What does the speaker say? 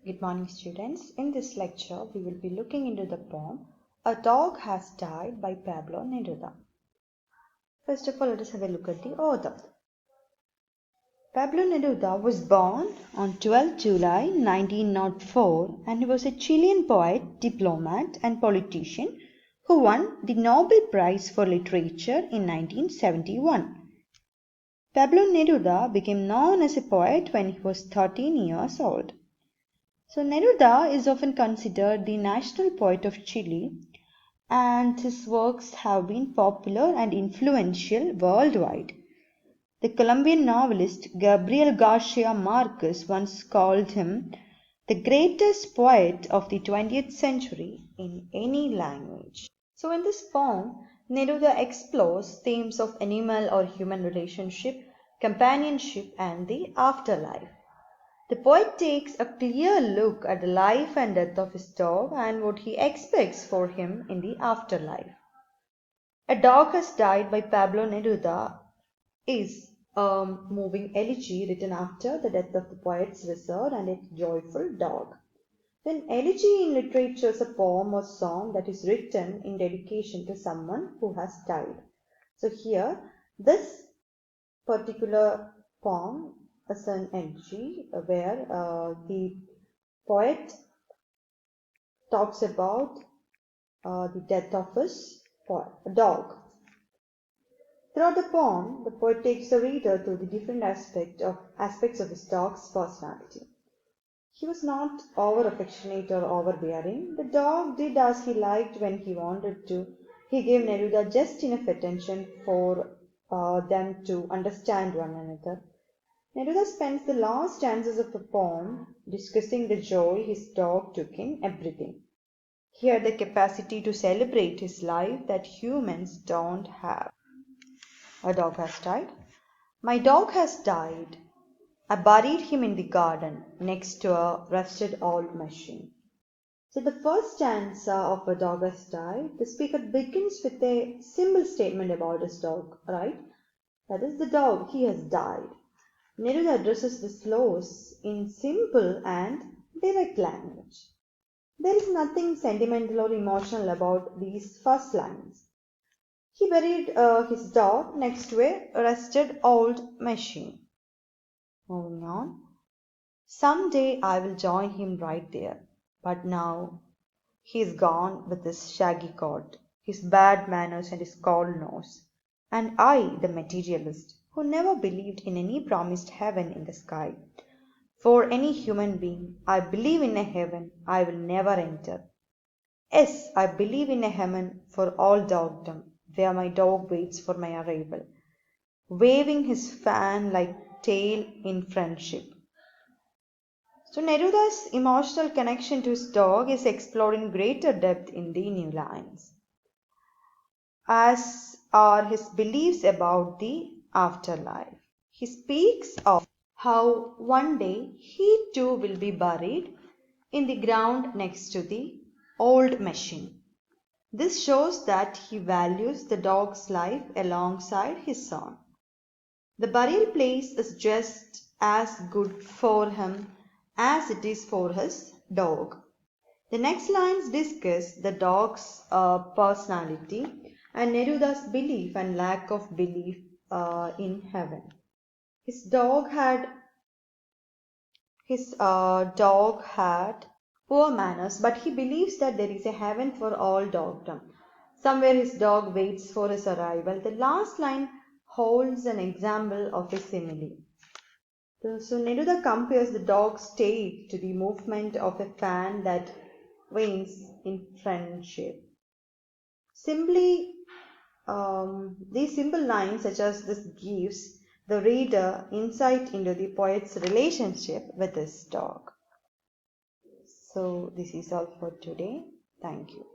Good morning, students. In this lecture, we will be looking into the poem A Dog Has Died by Pablo Neruda. First of all, let us have a look at the author. Pablo Neruda was born on 12 July 1904 and he was a Chilean poet, diplomat and politician who won the Nobel Prize for Literature in 1971. Pablo Neruda became known as a poet when he was 13 years old. So Neruda is often considered the national poet of Chile, and his works have been popular and influential worldwide. The Colombian novelist Gabriel Garcia Marquez once called him the greatest poet of the 20th century in any language. So in this poem, Neruda explores themes of animal or human relationship, companionship, and the afterlife. The poet takes a clear look at the life and death of his dog and what he expects for him in the afterlife. A Dog Has Died by Pablo Neruda is a moving elegy written after the death of the poet's wizard and a joyful dog. An elegy in literature is a poem or song that is written in dedication to someone who has died. So here, this particular poem is an elegy where the poet talks about the death of his dog. Throughout the poem, the poet takes the reader through the different aspects of his dog's personality. He was not over-affectionate or overbearing. The dog did as he liked when he wanted to. He gave Neruda just enough attention for them to understand one another. Neruda spends the last stanzas of the poem discussing the joy his dog took in everything. He had the capacity to celebrate his life that humans don't have. A dog has died. My dog has died. I buried him in the garden next to a rusted old machine. So the first stanza of A Dog Has Died, the speaker begins with a simple statement about his dog, right? That is, the dog, he has died. Neruda addresses this loss in simple and direct language. There is nothing sentimental or emotional about these first lines. He buried his dog next to a rusted old machine. Moving on. Someday I will join him right there, but now he is gone with his shaggy coat, his bad manners and his cold nose. And I, the materialist, who never believed in any promised heaven in the sky. For any human being, I believe in a heaven I will never enter. Yes, I believe in a heaven for all dogdom, where my dog waits for my arrival, waving his fan-like tail in friendship. So Neruda's emotional connection to his dog is explored in greater depth in the new lines, as are his beliefs about the afterlife. He speaks of how one day he too will be buried in the ground next to the old machine. This shows that he values the dog's life alongside his own. The burial place is just as good for him as it is for his dog. The next lines discuss the dog's personality and Neruda's belief and lack of belief in heaven. His dog had poor manners, but he believes that there is a heaven for all dogdom. Somewhere his dog waits for his arrival. The last line holds an example of a simile. So Neruda compares the dog's tail to the movement of a fan that wanes in friendship. These simple lines such as this gives the reader insight into the poet's relationship with his dog. So this is all for today. Thank you.